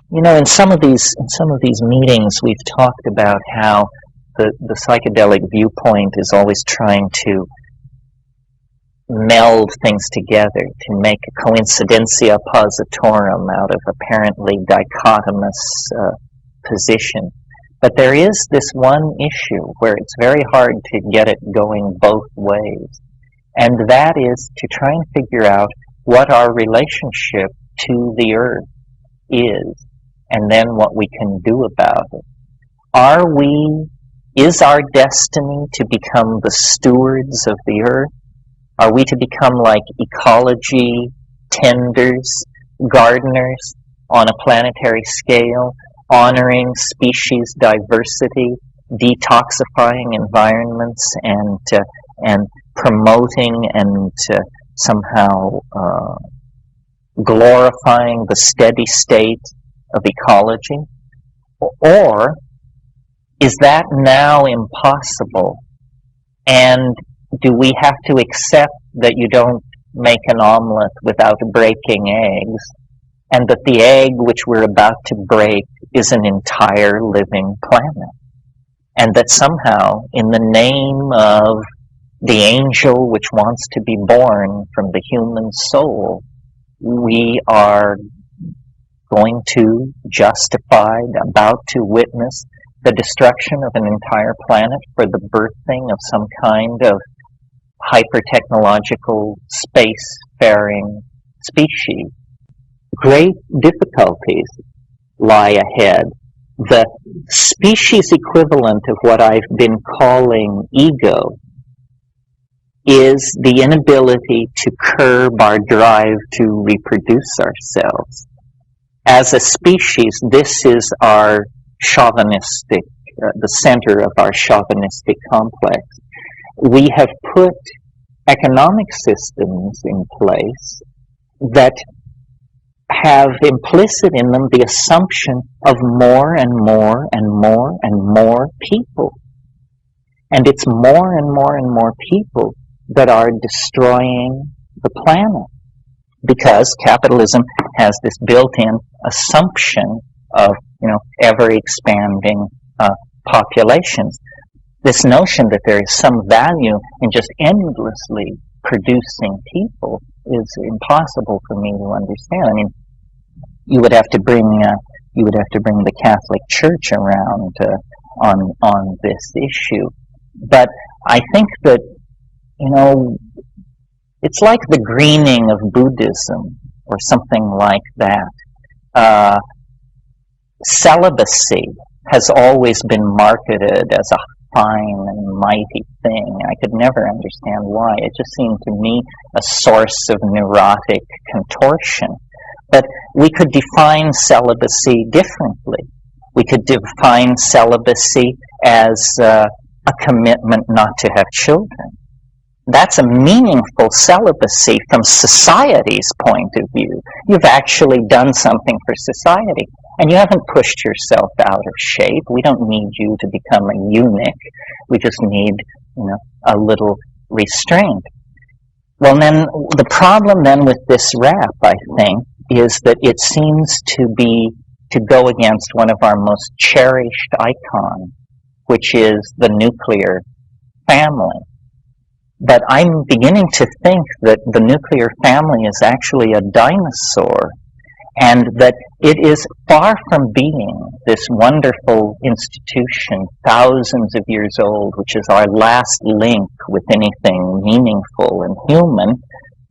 In some of these meetings, we've talked about how the psychedelic viewpoint is always trying to meld things together, to make a coincidentia positorum out of apparently dichotomous position. But there is this one issue where it's very hard to get it going both ways, and that is to try and figure out what our relationship to the earth is, and then what we can do about it. Is our destiny to become the stewards of the earth? Are we to become like ecology tenders, gardeners on a planetary scale, honoring species diversity, detoxifying environments, and promoting and somehow glorifying the steady state of ecology? Or is that now impossible? And do we have to accept that you don't make an omelet without breaking eggs, and that the egg which we're about to break is an entire living planet? And that somehow, in the name of the angel which wants to be born from the human soul, we are going to justify, about to witness, the destruction of an entire planet for the birthing of some kind of hyper-technological space-faring species. Great difficulties lie ahead. The species equivalent of what I've been calling ego is the inability to curb our drive to reproduce ourselves. As a species, this is our chauvinistic, the center of our chauvinistic complex. We have put economic systems in place that have implicit in them the assumption of more and more and more and more people. And it's more and more and more people that are destroying the planet, because capitalism has this built-in assumption of, ever-expanding populations. This notion that there is some value in just endlessly producing people is impossible for me to understand. I mean, you would have to bring the Catholic Church around on this issue. But I think that it's like the greening of Buddhism or something like that. Celibacy has always been marketed as a fine and mighty thing. I could never understand why. It just seemed to me a source of neurotic contortion. But we could define celibacy differently. We could define celibacy as a commitment not to have children. That's a meaningful celibacy from society's point of view. You've actually done something for society, and you haven't pushed yourself out of shape. We don't need you to become a eunuch. We just need, a little restraint. Well, then, the problem then with this rap, I think, is that it seems to go against one of our most cherished icons, which is the nuclear family. But I'm beginning to think that the nuclear family is actually a dinosaur, and that it is far from being this wonderful institution, thousands of years old, which is our last link with anything meaningful and human.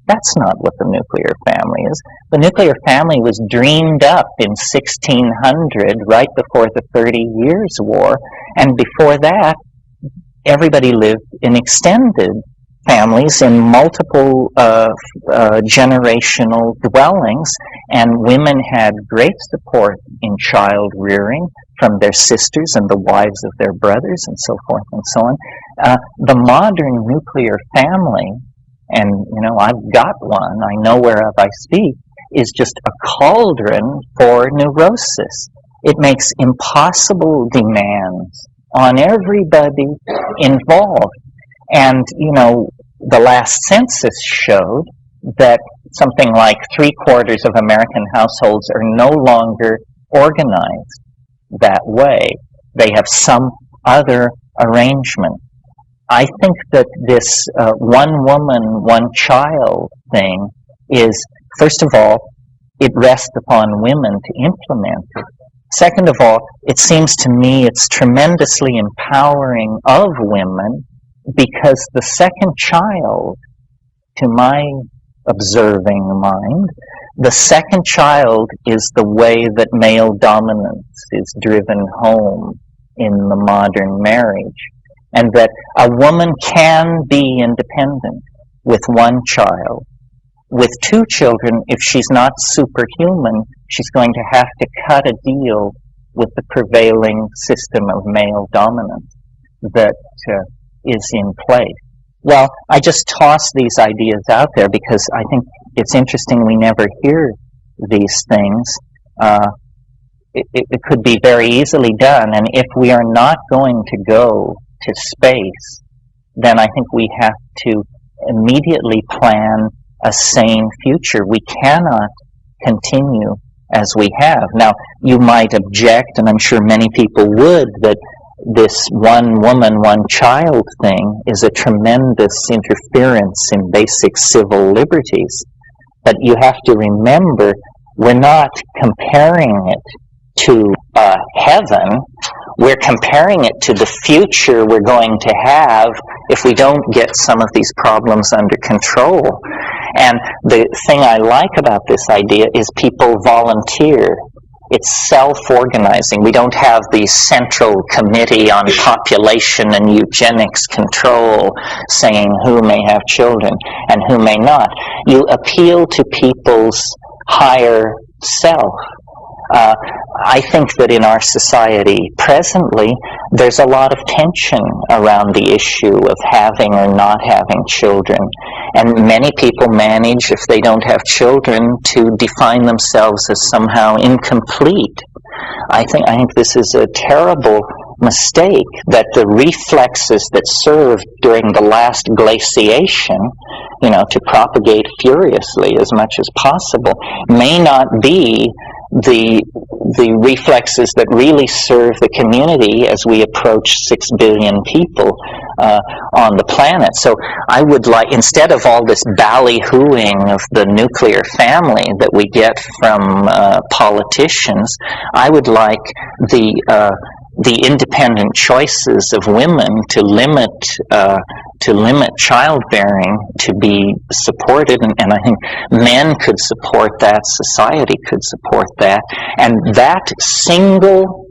That's not what the nuclear family is. The nuclear family was dreamed up in 1600, right before the 30 Years' War, and before that, everybody lived in extended families in multiple generational dwellings, and women had great support in child rearing from their sisters and the wives of their brothers and so forth and so on. The modern nuclear family, and I've got one, I know whereof I speak, is just a cauldron for neurosis. It makes impossible demands on everybody involved. And, the last census showed that something like 3/4 of American households are no longer organized that way. They have some other arrangement. I think that this one woman, one child thing is, first of all, it rests upon women to implement it. Second of all, it seems to me it's tremendously empowering of women, because the second child, to my observing mind, the second child is the way that male dominance is driven home in the modern marriage, and that a woman can be independent with one child. With two children, if she's not superhuman, she's going to have to cut a deal with the prevailing system of male dominance that is in place. Well, I just toss these ideas out there because I think it's interesting we never hear these things. It could be very easily done, and if we are not going to go to space, then I think we have to immediately plan a sane future. We cannot continue as we have. Now, you might object, and I'm sure many people would, that this one woman, one child thing is a tremendous interference in basic civil liberties. But you have to remember, we're not comparing it to heaven. We're comparing it to the future we're going to have if we don't get some of these problems under control. And the thing I like about this idea is people volunteer. It's self-organizing. We don't have the central committee on population and eugenics control saying who may have children and who may not. You appeal to people's higher self. I think that in our society presently, there's a lot of tension around the issue of having or not having children. And many people manage, if they don't have children, to define themselves as somehow incomplete. I think this is a terrible mistake, that the reflexes that served during the last glaciation, to propagate furiously as much as possible, may not be the reflexes that really serve the community as we approach 6 billion people on the planet. So I would like, instead of all this ballyhooing of the nuclear family that we get from politicians, I would like the independent choices of women to limit childbearing to be supported, and I think men could support that, society could support that, and that single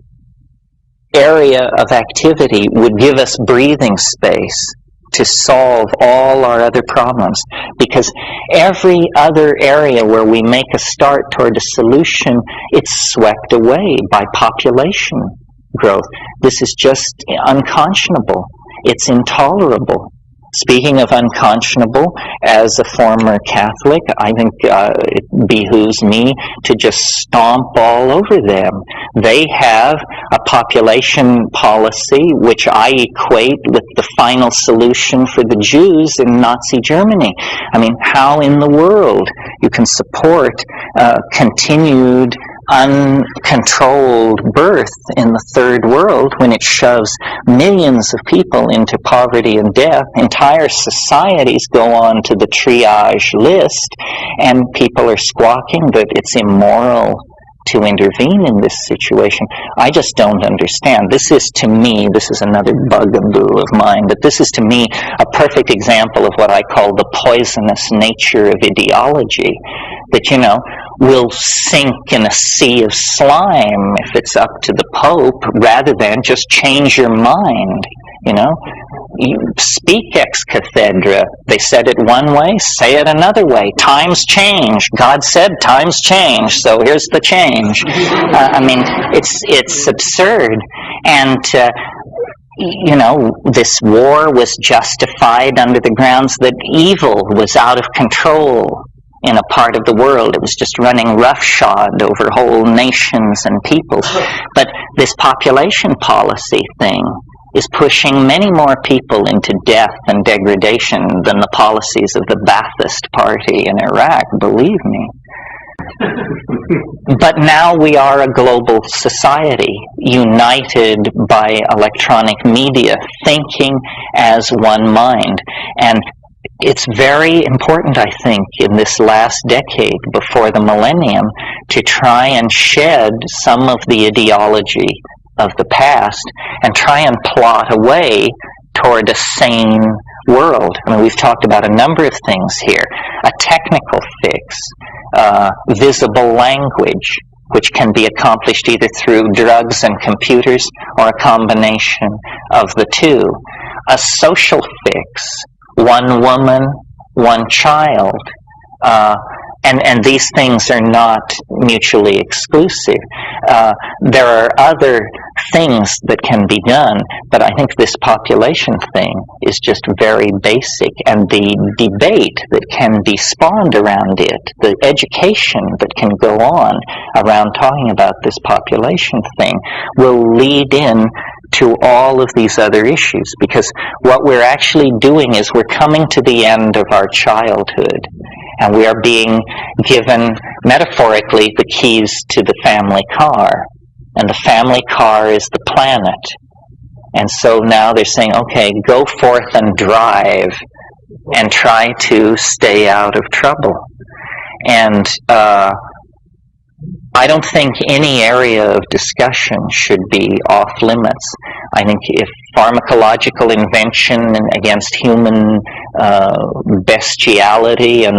area of activity would give us breathing space to solve all our other problems, because every other area where we make a start toward a solution, it's swept away by population growth. This is just unconscionable. It's intolerable. Speaking of unconscionable, as a former Catholic, I think it behooves me to just stomp all over them. They have a population policy which I equate with the final solution for the Jews in Nazi Germany. I mean, how in the world you can support continued uncontrolled birth in the third world when it shoves millions of people into poverty and death? Entire societies go on to the triage list, and people are squawking that it's immoral to intervene in this situation. I just don't understand. This is, to me, this is another bugaboo of mine, but this is, to me, a perfect example of what I call the poisonous nature of ideology. That, will sink in a sea of slime if it's up to the Pope, rather than just change your mind. You speak ex cathedra. They said it one way, say it another way. Times change. God said times change, so here's the change. It's absurd. And this war was justified under the grounds that evil was out of control in a part of the world. It was just running roughshod over whole nations and peoples. But this population policy thing is pushing many more people into death and degradation than the policies of the Ba'athist Party in Iraq, believe me. But now we are a global society, united by electronic media, thinking as one mind. And it's very important, I think, in this last decade before the millennium, to try and shed some of the ideology of the past and try and plot a way toward a sane world. I mean, we've talked about a number of things here. A technical fix, visible language, which can be accomplished either through drugs and computers or a combination of the two. A social fix, one woman, one child, and these things are not mutually exclusive. There are other things that can be done, but I think this population thing is just very basic, and the debate that can be spawned around it, the education that can go on around talking about this population thing, will lead in to all of these other issues, because what we're actually doing is we're coming to the end of our childhood, and we are being given, metaphorically, the keys to the family car. And the family car is the planet. And so now they're saying, okay, go forth and drive and try to stay out of trouble. And I don't think any area of discussion should be off limits. I think if pharmacological invention against human bestiality and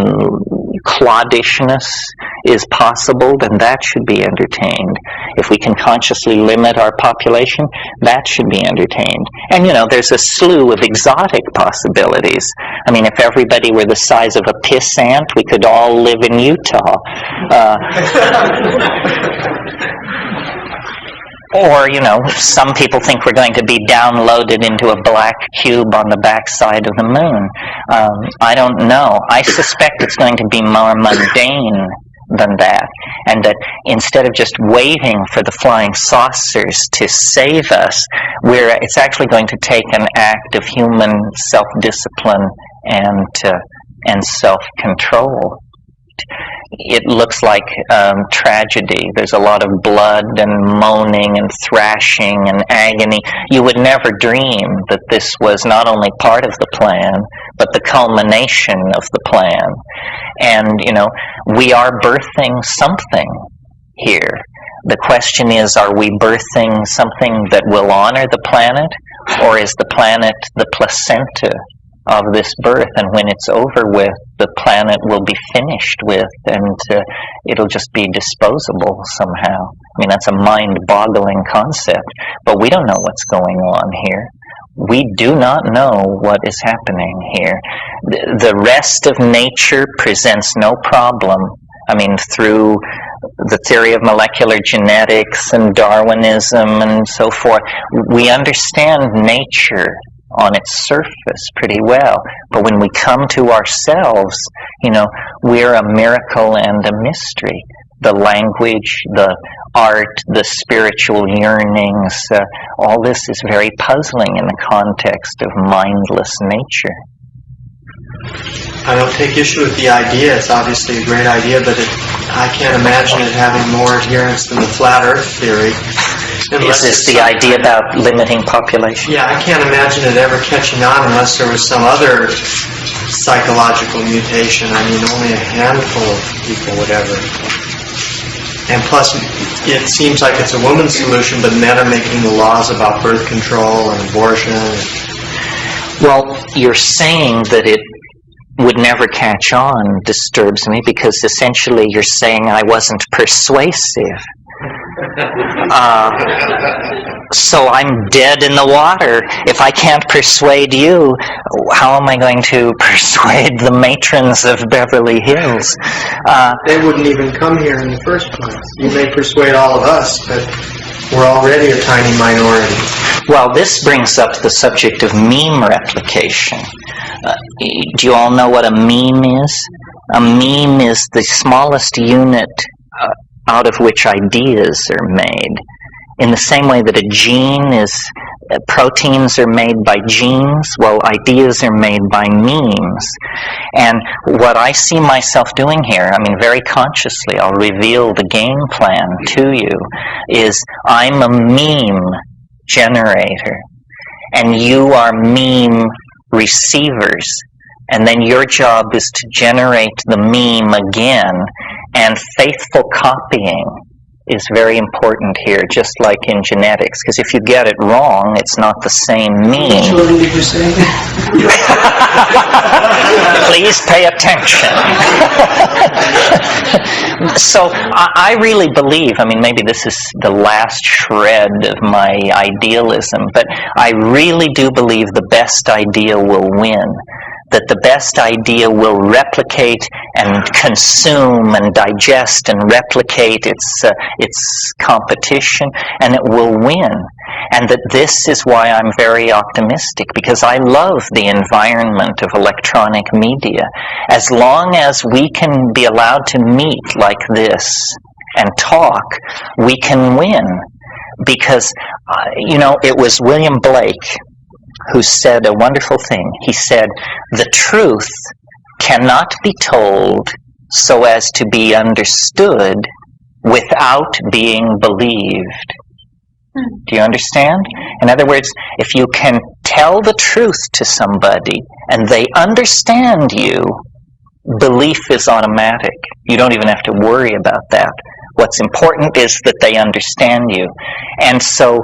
cloddishness is possible, then that should be entertained. If we can consciously limit our population, that should be entertained. And, you know, there's a slew of exotic possibilities. I mean, if everybody were the size of a piss ant, we could all live in Utah. Or, you know, some people think we're going to be downloaded into a black cube on the backside of the moon. I don't know. I suspect it's going to be more mundane than that, and that instead of just waiting for the flying saucers to save us, it's actually going to take an act of human self-discipline and self-control. It looks like tragedy. There's a lot of blood and moaning and thrashing and agony. You would never dream that this was not only part of the plan, but the culmination of the plan. And, you know, we are birthing something here. The question is, are we birthing something that will honor the planet, or is the planet the placenta of this birth, and when it's over with, the planet will be finished with, and it'll just be disposable somehow? I mean, that's a mind-boggling concept, but we don't know what's going on here. We do not know what is happening here. The rest of nature presents no problem. I mean, through the theory of molecular genetics and Darwinism and so forth, we understand nature on its surface pretty well. But when we come to ourselves, you know, we're a miracle and a mystery. The language, the art, the spiritual yearnings, all this is very puzzling in the context of mindless nature. I don't take issue with the idea. It's obviously a great idea, but I can't imagine it having more adherence than the flat earth theory. Is this the idea about limiting population? Yeah, I can't imagine it ever catching on unless there was some other psychological mutation. I mean, only a handful of people would ever. And plus, it seems like it's a woman's solution, but men are making the laws about birth control and abortion. Well, you're saying that it would never catch on disturbs me, because essentially you're saying I wasn't persuasive. So I'm dead in the water. If I can't persuade you, how am I going to persuade the matrons of Beverly Hills? They wouldn't even come here in the first place. You may persuade all of us, but we're already a tiny minority. Well, this brings up the subject of meme replication. Do you all know what a meme is? A meme is the smallest unit out of which ideas are made. In the same way that a gene is proteins are made by genes. Well, ideas are made by memes. And what I see myself doing here, I mean, very consciously, I'll reveal the game plan to you, is I'm a meme generator, and you are meme receivers. And then your job is to generate the meme again, and faithful copying is very important here, just like in genetics, because if you get it wrong, it's not the same meme. Which one did you say? Please pay attention. So I really believe, I mean, maybe this is the last shred of my idealism, but I really do believe the best idea will win. That the best idea will replicate and consume and digest and replicate its competition, and it will win. And that this is why I'm very optimistic, because I love the environment of electronic media. As long as we can be allowed to meet like this and talk, we can win. Because, it was William Blake who said a wonderful thing. He said, "The truth cannot be told so as to be understood without being believed." Do you understand? In other words, if you can tell the truth to somebody and they understand you, belief is automatic. You don't even have to worry about that. What's important is that they understand you. And so,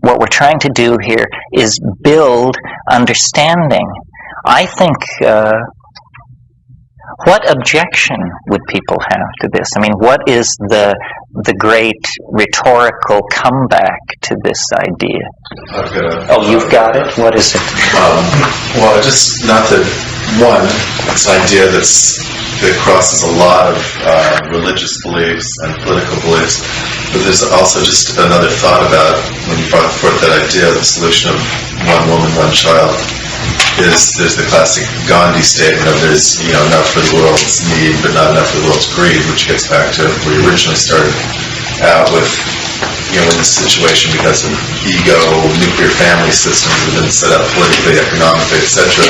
what we're trying to do here is build understanding. I think, what objection would people have to this? I mean, what is the great rhetorical comeback to this idea? I've got Oh, you've got it? What is it? Well, just not that one, this idea that crosses a lot of religious beliefs and political beliefs, but there's also just another thought about when you brought forth that idea, the solution of one woman, one child, is there's the classic Gandhi statement of there's enough for the world's need, but not enough for the world's greed, which gets back to where you originally started out with, in this situation because of ego, nuclear family systems have been set up politically, economically, etc.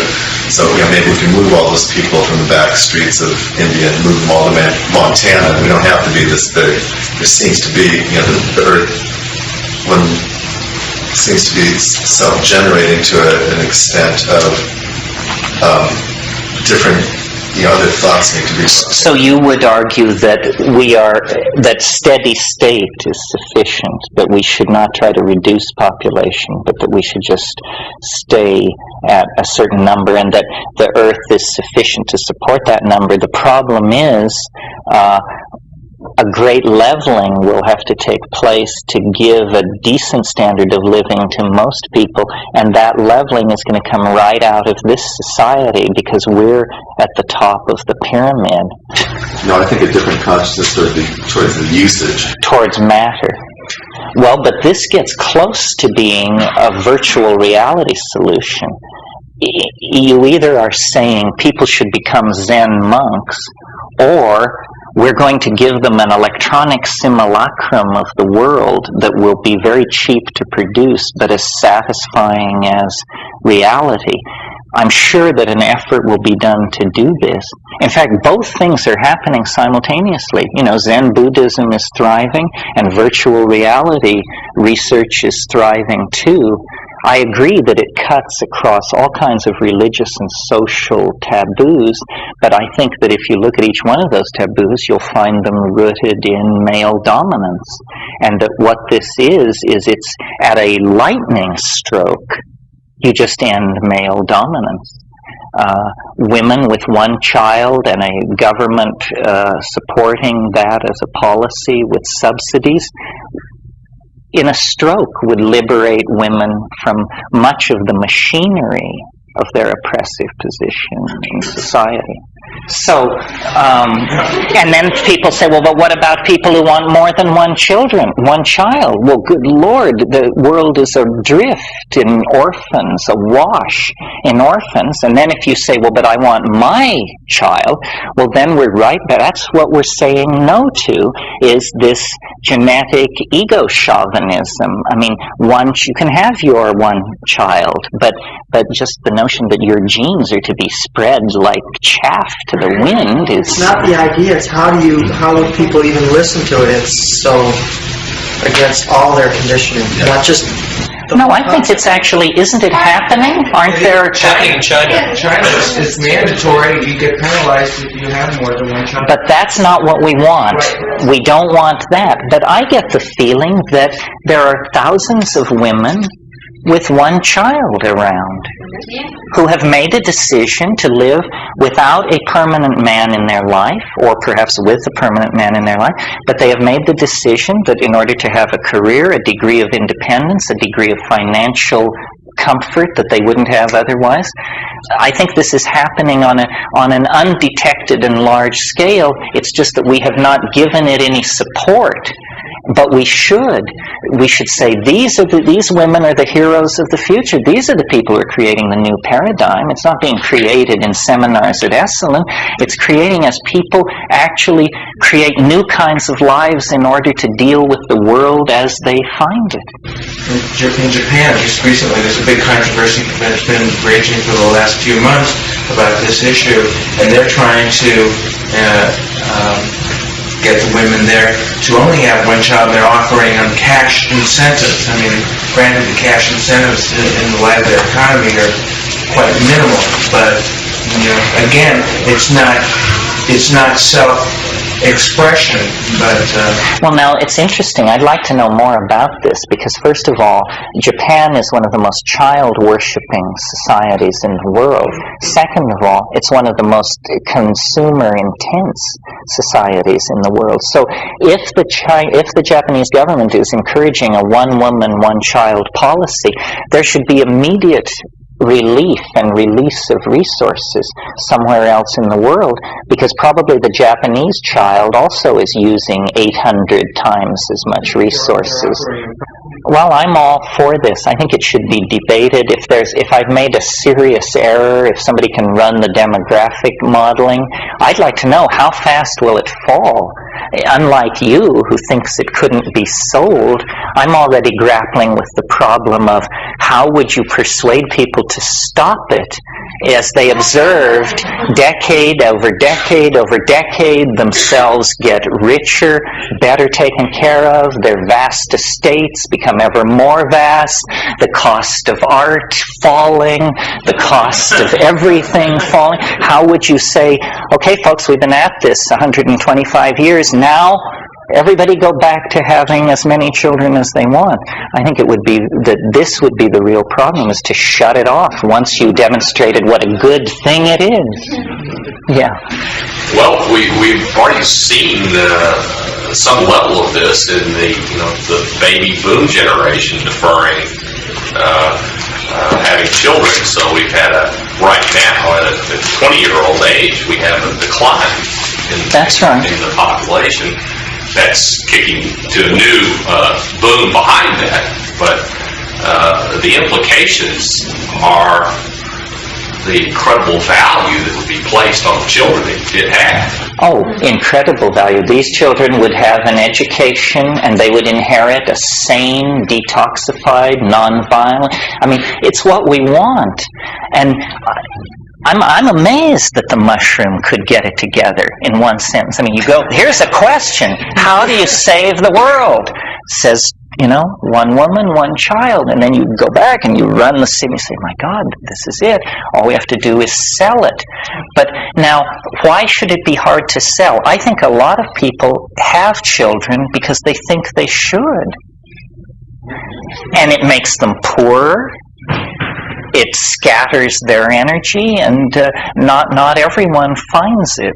So maybe we can move all those people from the back streets of India and move them all to Montana. We don't have to be this big. There seems to be, the Earth seems to be self-generating to an extent of different. Other thoughts need to be. So you would argue that that steady state is sufficient, that we should not try to reduce population, but that we should just stay at a certain number, and that the Earth is sufficient to support that number. The problem is, a great leveling will have to take place to give a decent standard of living to most people, and that leveling is going to come right out of this society because we're at the top of the pyramid. No, I think a different consciousness towards the usage. Towards matter. Well, but this gets close to being a virtual reality solution. You either are saying people should become Zen monks, or we're going to give them an electronic simulacrum of the world that will be very cheap to produce, but as satisfying as reality. I'm sure that an effort will be done to do this. In fact, both things are happening simultaneously. Zen Buddhism is thriving, and virtual reality research is thriving too. I agree that it cuts across all kinds of religious and social taboos, but I think that if you look at each one of those taboos, you'll find them rooted in male dominance. And that what this is it's at a lightning stroke, you just end male dominance. Women with one child and a government supporting that as a policy with subsidies, in a stroke would liberate women from much of the machinery of their oppressive position in society. So, and then people say, well, but what about people who want more than one child? Well, good Lord, the world is adrift in orphans, awash in orphans. And then if you say, well, but I want my child, well, then we're right. That's what we're saying no to, is this genetic ego chauvinism. I mean, you can have your one child, but just the notion that your genes are to be spread like chaff to the wind is... It's not the idea, it's how would people even listen to it? It's so against all their conditioning, not just... No, I think it's actually, isn't it happening? Aren't there... China, it's mandatory. You get penalized if you have more than one child. But that's not what we want. Right. We don't want that. But I get the feeling that there are thousands of women with one child around who have made a decision to live without a permanent man in their life, or perhaps with a permanent man in their life, but they have made the decision that in order to have a career, a degree of independence, a degree of financial comfort that they wouldn't have otherwise. I think this is happening on an undetected and large scale. It's just that we have not given it any support. But we should say these women are the heroes of the future. These are the people who are creating the new paradigm. It's not being created in seminars at Esalen. It's creating as people actually create new kinds of lives in order to deal with the world as they find it. In Japan, just recently, there's a big controversy that's been raging for the last few months about this issue, and they're trying to get the women there to only have one child. They're offering them cash incentives. I mean, granted, the cash incentives in the light of their economy are quite minimal, but again, it's not self-expression, but... Well, now, it's interesting. I'd like to know more about this, because first of all, Japan is one of the most child-worshipping societies in the world. Second of all, it's one of the most consumer-intense societies in the world. So if the Japanese government is encouraging a one-woman, one-child policy, there should be immediate relief and release of resources somewhere else in the world, because probably the Japanese child also is using 800 times as much resources. Well, I'm all for this. I think it should be debated. If I've made a serious error, if somebody can run the demographic modeling, I'd like to know how fast will it fall. Unlike you, who thinks it couldn't be sold, I'm already grappling with the problem of how would you persuade people to stop it as they observed decade over decade over decade themselves get richer, better taken care of, their vast estates become ever more vast, the cost of art falling, the cost of everything falling. How would you say, okay, folks, we've been at this 125 years, now everybody go back to having as many children as they want? I think it would be that this would be the real problem, is to shut it off once you demonstrated what a good thing it is. Yeah. Well, we've already seen some level of this in the baby boom generation deferring having children. So we've had right now at a 20-year-old age, we have a decline in the population. That's kicking to a new boom behind that, but the implications are the incredible value that would be placed on the children that you did have. Oh, incredible value. These children would have an education, and they would inherit a sane, detoxified, non-violent... I mean, it's what we want. And I'm amazed that the mushroom could get it together in one sentence. I mean, you go, here's a question. How do you save the world? It says, one woman, one child. And then you go back and you run the city and say, my God, this is it. All we have to do is sell it. But now, why should it be hard to sell? I think a lot of people have children because they think they should. And it makes them poorer. It scatters their energy, and not everyone finds it,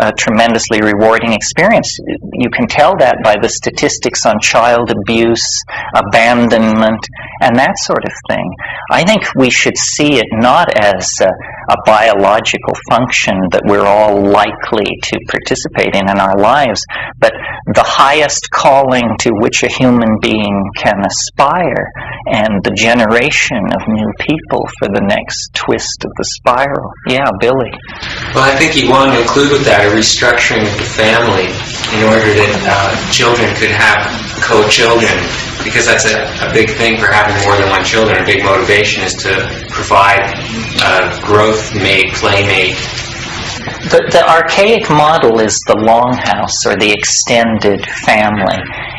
a tremendously rewarding experience. You can tell that by the statistics on child abuse, abandonment, and that sort of thing. I think we should see it not as a biological function that we're all likely to participate in our lives, but the highest calling to which a human being can aspire, and the generation of new people for the next twist of the spiral. Yeah, Billy. Well, I think you want to include with that a restructuring of the family in order that children could have co-children, because that's a big thing for having more than one children. A big motivation is to provide a growth mate, playmate. The archaic model is the longhouse or the extended family.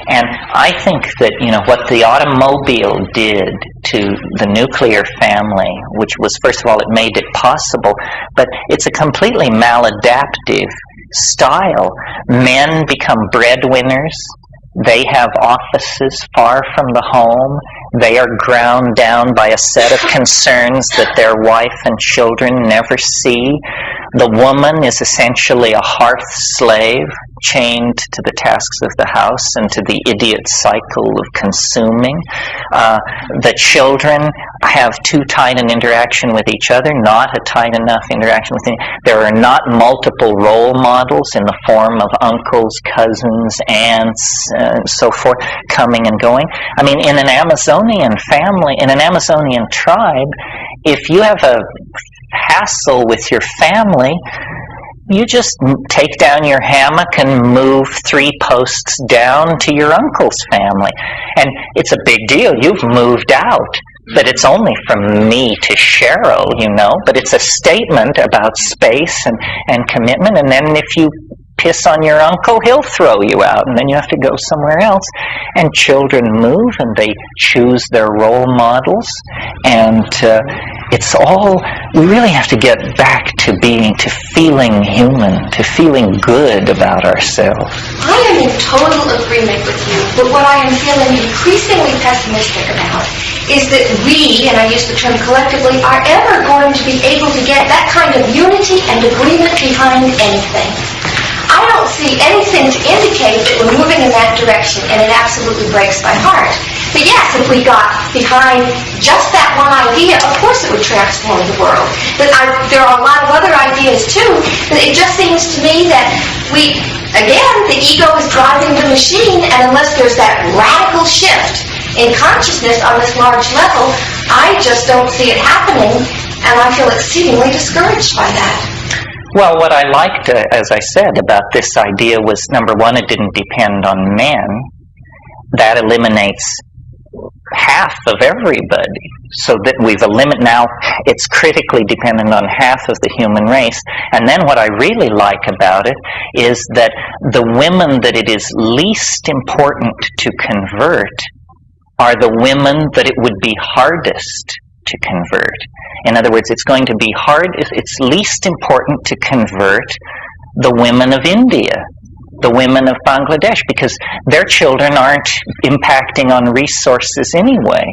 And I think that, what the automobile did to the nuclear family, which was, first of all, it made it possible, but it's a completely maladaptive style. Men become breadwinners. They have offices far from the home. They are ground down by a set of concerns that their wife and children never see. The woman is essentially a hearth slave, chained to the tasks of the house and to the idiot cycle of consuming. The children have too tight an interaction with each other, not a tight enough interaction with there are not multiple role models in the form of uncles, cousins, aunts, and so forth, coming and going. I mean, in an Amazonian family, in an Amazonian tribe, if you have a hassle with your family, you just take down your hammock and move 3 posts down to your uncle's family. And it's a big deal. You've moved out. But it's only from me to Cheryl, But it's a statement about space and commitment. And then if you piss on your uncle, he'll throw you out, and then you have to go somewhere else. And children move, and they choose their role models, and it's all, we really have to get back to feeling human, to feeling good about ourselves. I am in total agreement with you, but what I am feeling increasingly pessimistic about is that we, and I use the term collectively, are ever going to be able to get that kind of unity and agreement behind anything. I don't see anything to indicate that we're moving in that direction, and it absolutely breaks my heart. But yes, if we got behind just that one idea, of course it would transform the world. But there are a lot of other ideas too, but it just seems to me that again, the ego is driving the machine, and unless there's that radical shift in consciousness on this large level, I just don't see it happening, and I feel exceedingly discouraged by that. Well, what I liked, as I said, about this idea was, number one, it didn't depend on men. That eliminates half of everybody. So that we've eliminated, now it's critically dependent on half of the human race. And then what I really like about it is that the women that it is least important to convert are the women that it would be hardest to convert. In other words, it's going to be it's least important to convert the women of India, the women of Bangladesh, because their children aren't impacting on resources anyway.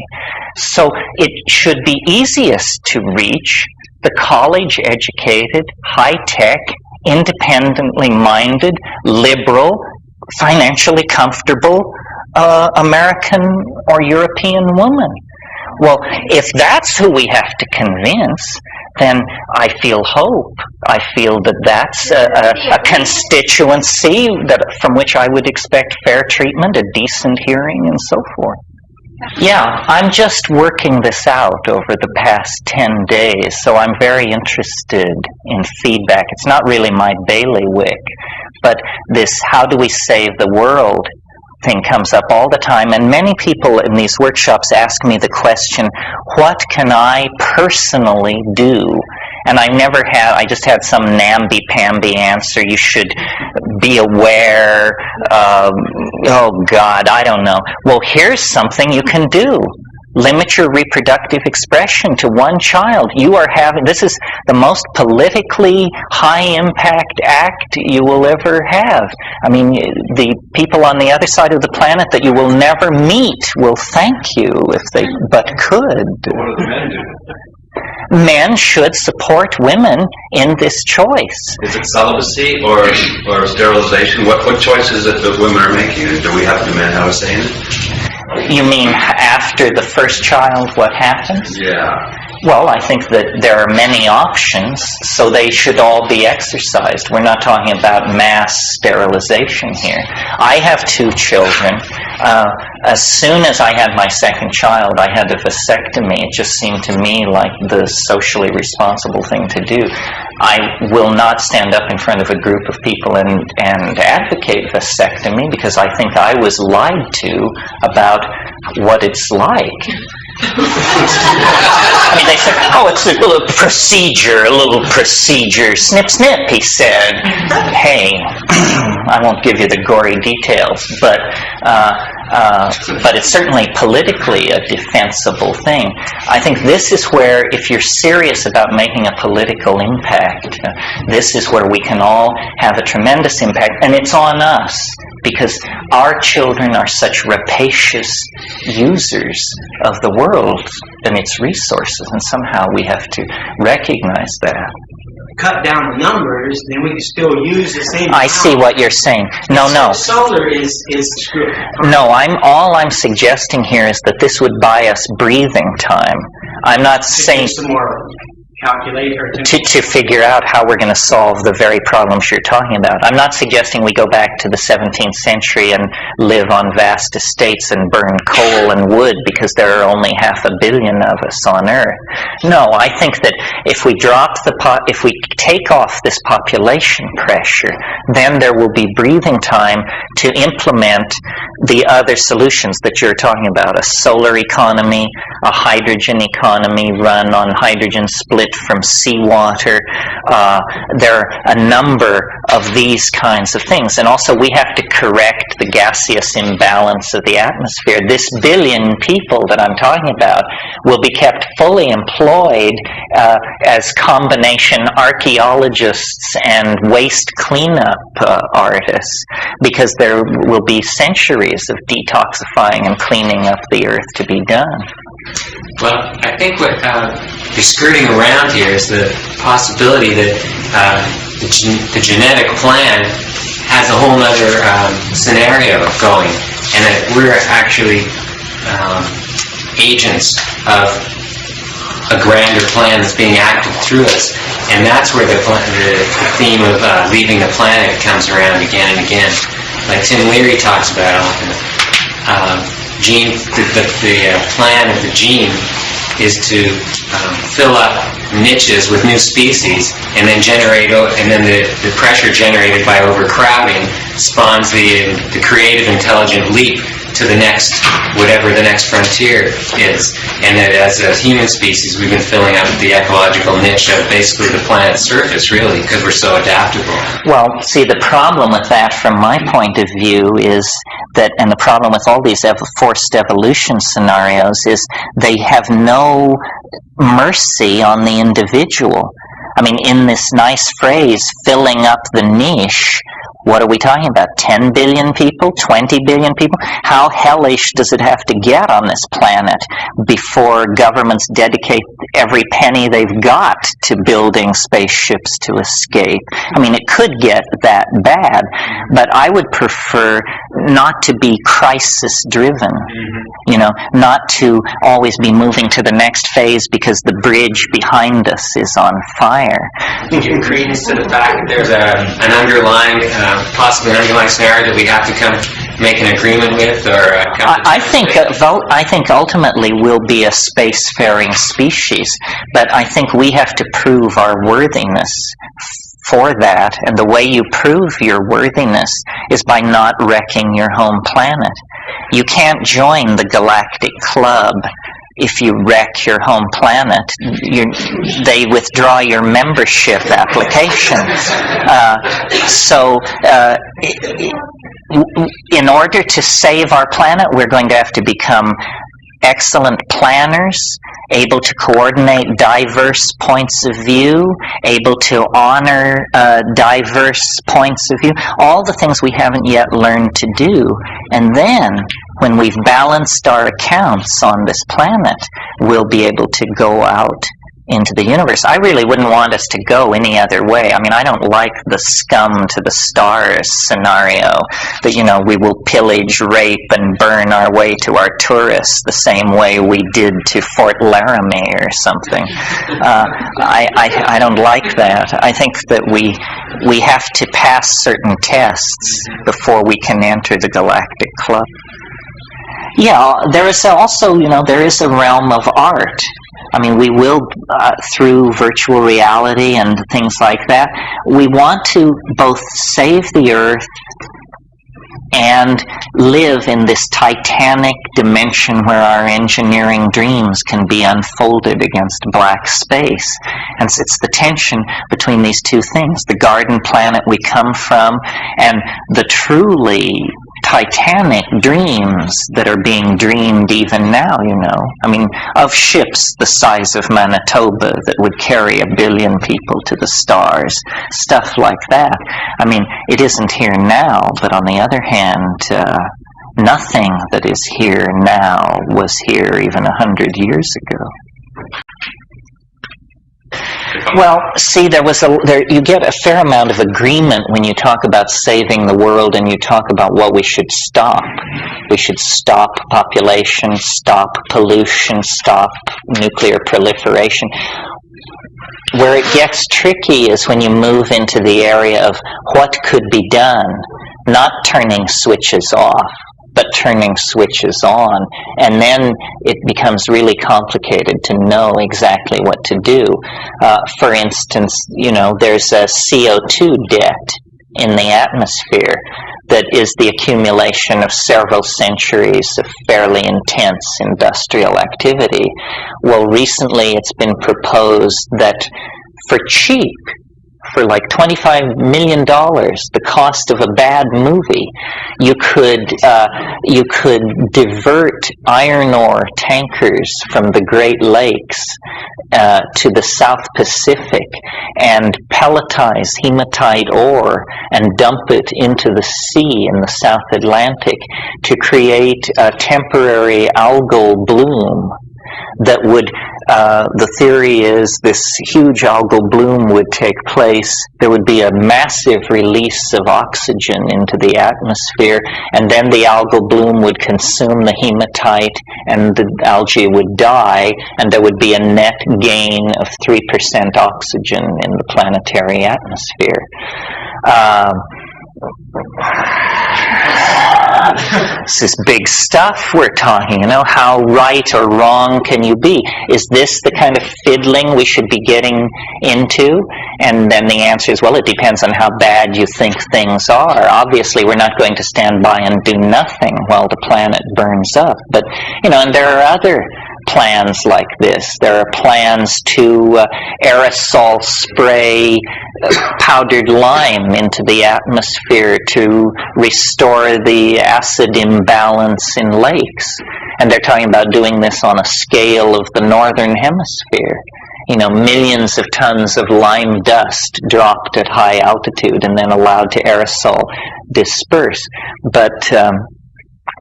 So it should be easiest to reach the college-educated, high-tech, independently minded, liberal, financially comfortable American or European woman. Well, if that's who we have to convince, then I feel hope. I feel that that's a constituency from which I would expect fair treatment, a decent hearing, and so forth. Yeah, I'm just working this out over the past 10 days, so I'm very interested in feedback. It's not really my bailiwick, but this how do we save the world thing comes up all the time, and many people in these workshops ask me the question, what can I personally do? And I just had some namby-pamby answer. You should be aware, oh God, I don't know. Well, here's something you can do. Limit your reproductive expression to one child. This is the most politically high-impact act you will ever have. I mean, the people on the other side of the planet that you will never meet will thank you if they but could. What do the men do? Men should support women in this choice. Is it celibacy or sterilization? What choice is it that women are making? Do we have to men have a say in it? You mean after the first child, what happens? Yeah. Well, I think that there are many options, so they should all be exercised. We're not talking about mass sterilization here. I have 2 children. As soon as I had my second child, I had a vasectomy. It just seemed to me like the socially responsible thing to do. I will not stand up in front of a group of people and advocate vasectomy, because I think I was lied to about what it's like. I mean, they said, oh, it's a little procedure, snip, snip, he said. Hey, I won't give you the gory details, but it's certainly politically a defensible thing. I think this is where, if you're serious about making a political impact, this is where we can all have a tremendous impact, and it's on us, because our children are such rapacious users of the world and its resources, and somehow we have to recognize that. Cut down the numbers, then we can still use the same. I see what you're saying. No. Solar is screwed. No, all I'm suggesting here is that this would buy us breathing time. I'm not saying some more calculator to figure out how we're going to solve the very problems you're talking about. I'm not suggesting we go back to the 17th century and live on vast estates and burn coal and wood because there are only 500 million of us on Earth. No, I think that if we if we take off this population pressure, then there will be breathing time to implement the other solutions that you're talking about: a solar economy, a hydrogen economy run on hydrogen split from seawater. There are a number of these kinds of things. And also we have to correct the gaseous imbalance of the atmosphere. This billion people that I'm talking about will be kept fully employed as combination archaeologists and waste cleanup artists, because there will be centuries of detoxifying and cleaning up the earth to be done. Well, I think what you're skirting around here is the possibility that the genetic plan has a whole other scenario going, and that we're actually agents of a grander plan that's being acted through us. And that's where the theme of leaving the planet comes around again and again. Like Tim Leary talks about often. The plan of the gene is to fill up niches with new species, and then the pressure generated by overcrowding spawns the creative, intelligent leap to the next, whatever the next frontier is. And that as a human species, we've been filling up the ecological niche of basically the planet's surface, really, because we're so adaptable. Well, see, the problem with that, from my point of view, is that, and the problem with all these forced evolution scenarios, is they have no mercy on the individual. I mean, in this nice phrase, filling up the niche, what are we talking about? 10 billion people? 20 billion people? How hellish does it have to get on this planet before governments dedicate every penny they've got to building spaceships to escape? I mean, it could get that bad, but I would prefer not to be crisis-driven, not to always be moving to the next phase because the bridge behind us is on fire. I think your credence to the fact that there's an underlying, possibly an underlying scenario that we have to make an agreement with, or I think ultimately we'll be a spacefaring species, but I think we have to prove our worthiness for that, and the way you prove your worthiness is by not wrecking your home planet. You can't join the Galactic Club if you wreck your home planet. They withdraw your membership application. In order to save our planet, we're going to have to become excellent planners, able to coordinate diverse points of view, able to honor diverse points of view, all the things we haven't yet learned to do. And then, when we've balanced our accounts on this planet, we'll be able to go out into the universe. I really wouldn't want us to go any other way. I mean, I don't like the scum to the stars scenario that, you know, we will pillage, rape, and burn our way to our tourists the same way we did to Fort Laramie or something. I don't like that. I think that we have to pass certain tests before we can enter the Galactic Club. Yeah, there is also, you know, there is a realm of art. I mean, we will, through virtual reality and things like that, we want to both save the Earth and live in this titanic dimension where our engineering dreams can be unfolded against black space. And so it's the tension between these two things, the garden planet we come from and the truly titanic dreams that are being dreamed even now, you know. I mean, of ships the size of Manitoba that would carry 1 billion people to the stars, stuff like that. I mean, it isn't here now, but on the other hand, nothing that is here now was here even 100 years ago. Well, see, you get a fair amount of agreement when you talk about saving the world and you talk about what we should stop. We should stop population, stop pollution, stop nuclear proliferation. Where it gets tricky is when you move into the area of what could be done, not turning switches off, but turning switches on, and then it becomes really complicated to know exactly what to do. For instance, you know, there's a CO2 debt in the atmosphere that is the accumulation of several centuries of fairly intense industrial activity. Well, recently it's been proposed that for cheap, for like $25 million, the cost of a bad movie, you could divert iron ore tankers from the Great Lakes to the South Pacific and pelletize hematite ore and dump it into the sea in the South Atlantic to create a temporary algal bloom that would, the theory is this huge algal bloom would take place. There would be a massive release of oxygen into the atmosphere, and then the algal bloom would consume the hematite, and the algae would die, and there would be a net gain of 3% oxygen in the planetary atmosphere. This is big stuff we're talking, you know. How right or wrong can you be? Is this the kind of fiddling we should be getting into? And then the answer is, well, it depends on how bad you think things are. Obviously, we're not going to stand by and do nothing while the planet burns up. But, you know, and there are other plans like this. There are plans to aerosol spray powdered lime into the atmosphere to restore the acid imbalance in lakes. And they're talking about doing this on a scale of the northern hemisphere. You know, millions of tons of lime dust dropped at high altitude and then allowed to aerosol disperse. But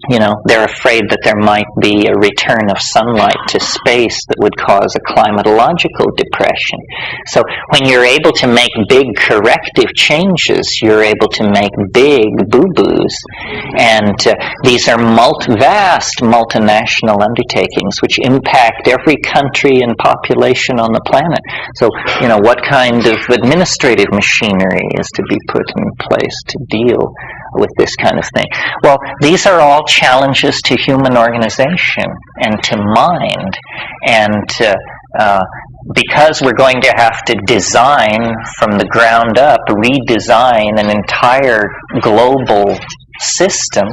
you know, they're afraid that there might be a return of sunlight to space that would cause a climatological depression. So when you're able to make big corrective changes, you're able to make big boo-boos. And these are vast multinational undertakings which impact every country and population on the planet. So, you know, what kind of administrative machinery is to be put in place to deal with this kind of thing? Well, these are all challenges to human organization and to mind, and because we're going to have to design from the ground up, redesign an entire global system,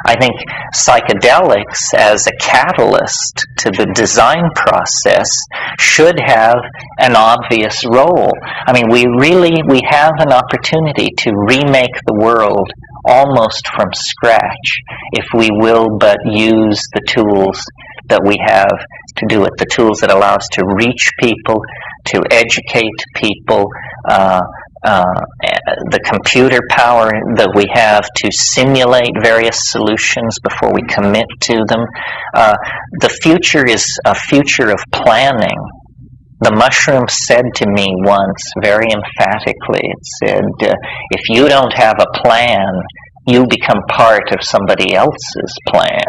I think psychedelics as a catalyst to the design process should have an obvious role. I mean, we have an opportunity to remake the world almost from scratch if we will but use the tools that we have to do it, the tools that allow us to reach people, to educate people, the computer power that we have to simulate various solutions before we commit to them. The future is a future of planning The mushroom said to me once, very emphatically, it said, if you don't have a plan, you become part of somebody else's plan.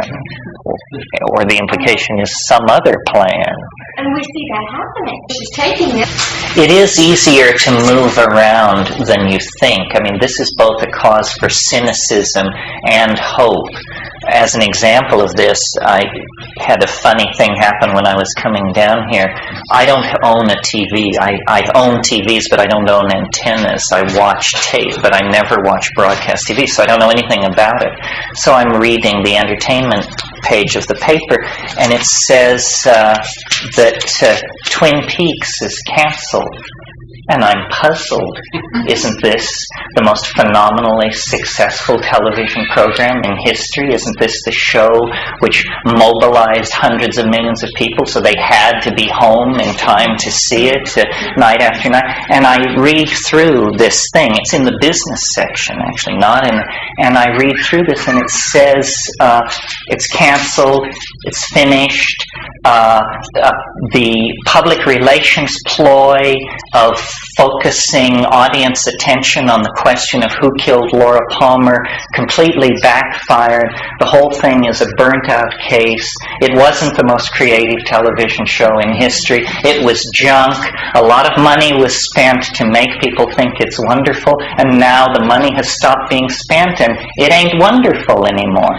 Or the implication is some other plan. And we see that happening. She's taking it. It is easier to move around than you think. I mean, this is both a cause for cynicism and hope. As an example of this, I had a funny thing happen when I was coming down here. I don't own a TV. I own TVs, but I don't own antennas. I watch tape, but I never watch broadcast TV, so I don't know anything about it. So I'm reading the entertainment page of the paper, and it says that Twin Peaks is canceled. And I'm puzzled. Isn't this the most phenomenally successful television program in history? Isn't this the show which mobilized hundreds of millions of people so they had to be home in time to see it night after night? And I read through this thing. It's in the business section, actually, not in... And I read through this, and it says it's canceled, it's finished. The public relations ploy of focusing audience attention on the question of who killed Laura Palmer completely backfired. The whole thing is a burnt-out case. It wasn't the most creative television show in history. It was junk. A lot of money was spent to make people think it's wonderful, and now the money has stopped being spent, and it ain't wonderful anymore.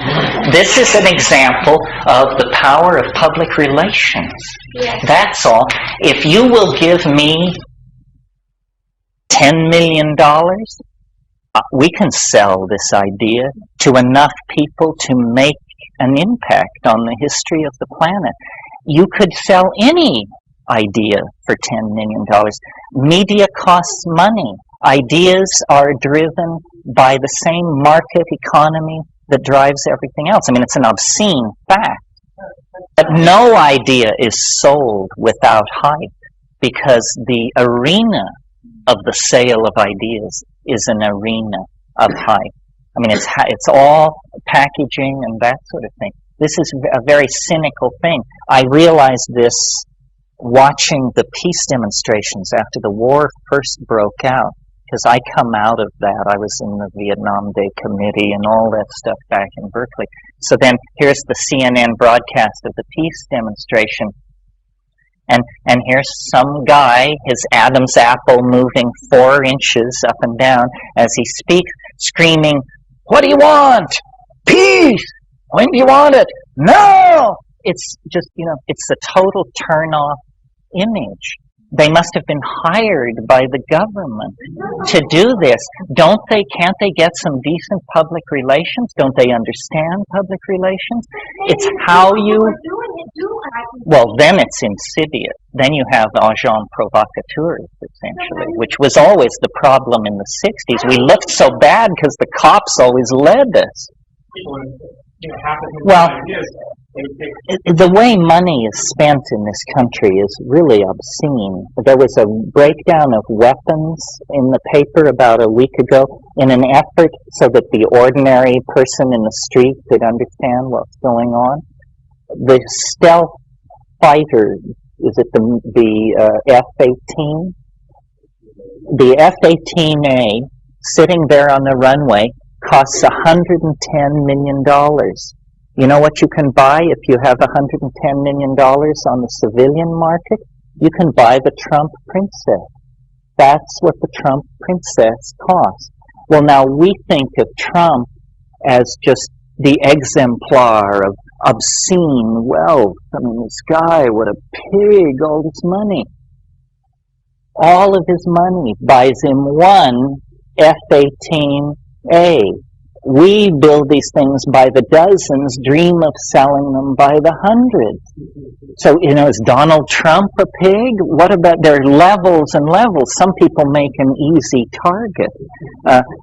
This is an example of the power of public relations. Yes. That's all. If you will give me $10 million, we can sell this idea to enough people to make an impact on the history of the planet. You could sell any idea for $10 million. Media costs money. Ideas are driven by the same market economy that drives everything else. I mean, it's an obscene fact. But no idea is sold without hype, because the arena of the sale of ideas is an arena of hype. I mean, it's all packaging and that sort of thing. This is a very cynical thing. I realized this watching the peace demonstrations after the war first broke out, because I come out of that. I was in the Vietnam Day Committee and all that stuff back in Berkeley. So then here's the CNN broadcast of the peace demonstration. And here's some guy, his Adam's apple moving 4 inches up and down as he speaks, screaming, "What do you want? Peace! When do you want it? No!" It's just, it's a total turn-off image. They must have been hired by the government to do this. Can't they get some decent public relations? Don't they understand public relations? It's how you... Well, then it's insidious. Then you have agents provocateurs, essentially, which was always the problem in the 60s. We looked so bad because the cops always led us. Well, the way money is spent in this country is really obscene. There was a breakdown of weapons in the paper about a week ago in an effort so that the ordinary person in the street could understand what's going on. The stealth fighter, is it the F-18? The F-18A, sitting there on the runway, costs $110 million. You know what you can buy if you have $110 million on the civilian market? You can buy the Trump princess. That's what the Trump princess costs. Well, now we think of Trump as just the exemplar of obscene wealth. I mean, this guy, what a pig, all this money. All of his money buys him one F-18A. We build these things by the dozens, dream of selling them by the hundreds. So, is Donald Trump a pig? What about, there are levels and levels. Some people make an easy target.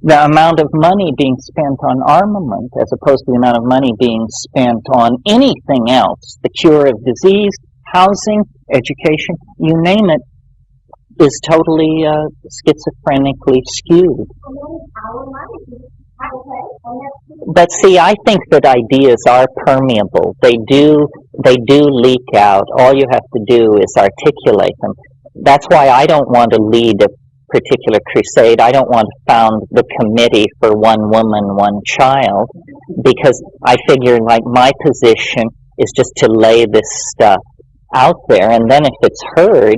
The amount of money being spent on armament as opposed to the amount of money being spent on anything else, the cure of disease, housing, education, you name it, is totally schizophrenically skewed. But see, I think that ideas are permeable. They do leak out. All you have to do is articulate them. that's why I don't want to lead a particular crusade. I don't want to found the committee for one woman, one child, because I figure like my position is just to lay this stuff out there, and then if it's heard,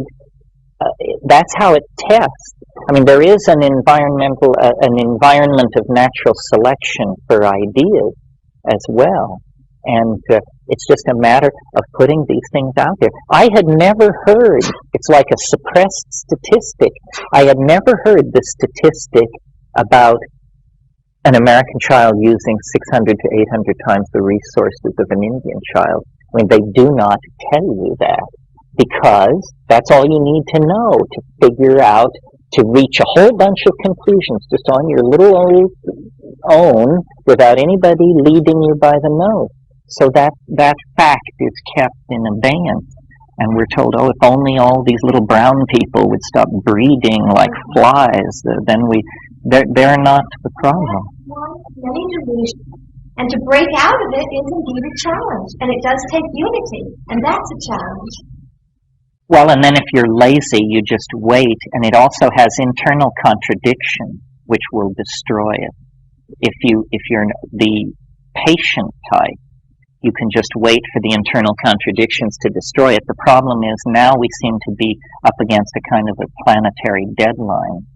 that's how it tests. I mean, there is an environment of natural selection for ideas as well, and it's just a matter of putting these things out there. I had never heard, it's like a suppressed statistic, I had never heard the statistic about an American child using 600 to 800 times the resources of an Indian child. I mean, they do not tell you that, because that's all you need to know to figure out, to reach a whole bunch of conclusions just on your little own without anybody leading you by the nose. So that fact is kept in abeyance. And we're told, oh, if only all these little brown people would stop breeding like flies, then they're not the problem. Many delusions. And to break out of it is indeed a challenge. And it does take unity. And that's a challenge. Well, and then if you're lazy, you just wait. And it also has internal contradiction, which will destroy it. If you're the patient type, you can just wait for the internal contradictions to destroy it. The problem is now we seem to be up against a kind of a planetary deadline.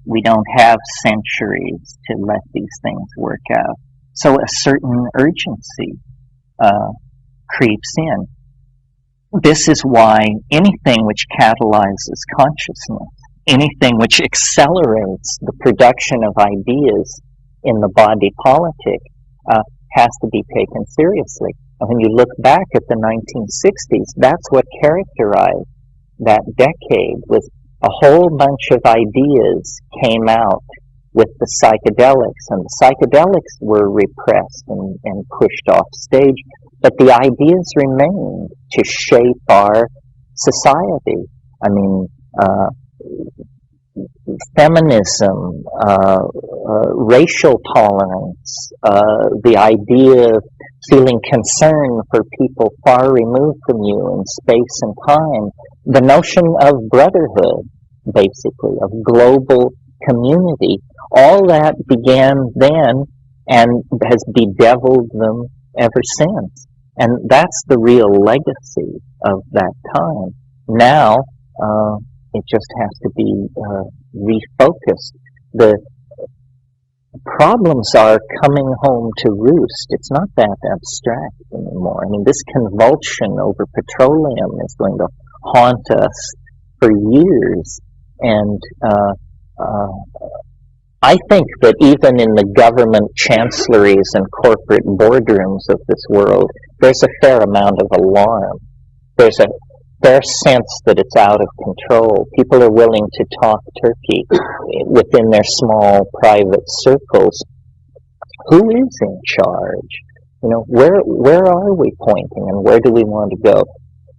We don't have centuries to let these things work out. So a certain urgency creeps in. This is why anything which catalyzes consciousness, anything which accelerates the production of ideas in the body politic, has to be taken seriously. And when you look back at the 1960s, that's what characterized that decade, was a whole bunch of ideas came out with the psychedelics, and the psychedelics were repressed and pushed off stage, but the ideas remained to shape our society. I mean, feminism, racial tolerance, the idea of feeling concern for people far removed from you in space and time, the notion of brotherhood, basically, of global community, all that began then and has bedeviled them ever since. And that's the real legacy of that time. Now, it just has to be refocused. The problems are coming home to roost. It's not that abstract anymore. I mean, this convulsion over petroleum is going to haunt us for years. And I think that even in the government chancelleries and corporate boardrooms of this world, there's a fair amount of alarm. There's a fair sense that it's out of control. People are willing to talk turkey within their small private circles. Who is in charge? You know, where are we pointing and where do we want to go?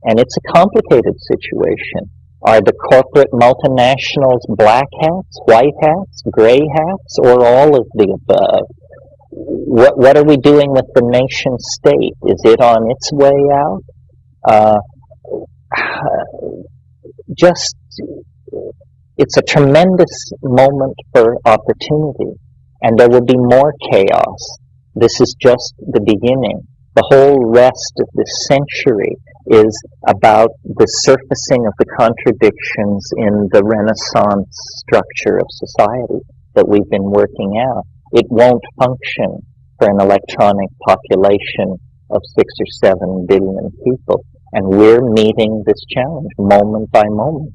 And it's a complicated situation. Are the corporate multinationals black hats, white hats, gray hats, or all of the above? What are we doing with the nation state? Is it on its way out? It's a tremendous moment for opportunity, and there will be more chaos. This is just the beginning. The whole rest of this century is about the surfacing of the contradictions in the Renaissance structure of society that we've been working out. It won't function for an electronic population of 6 or 7 billion people. And we're meeting this challenge moment by moment.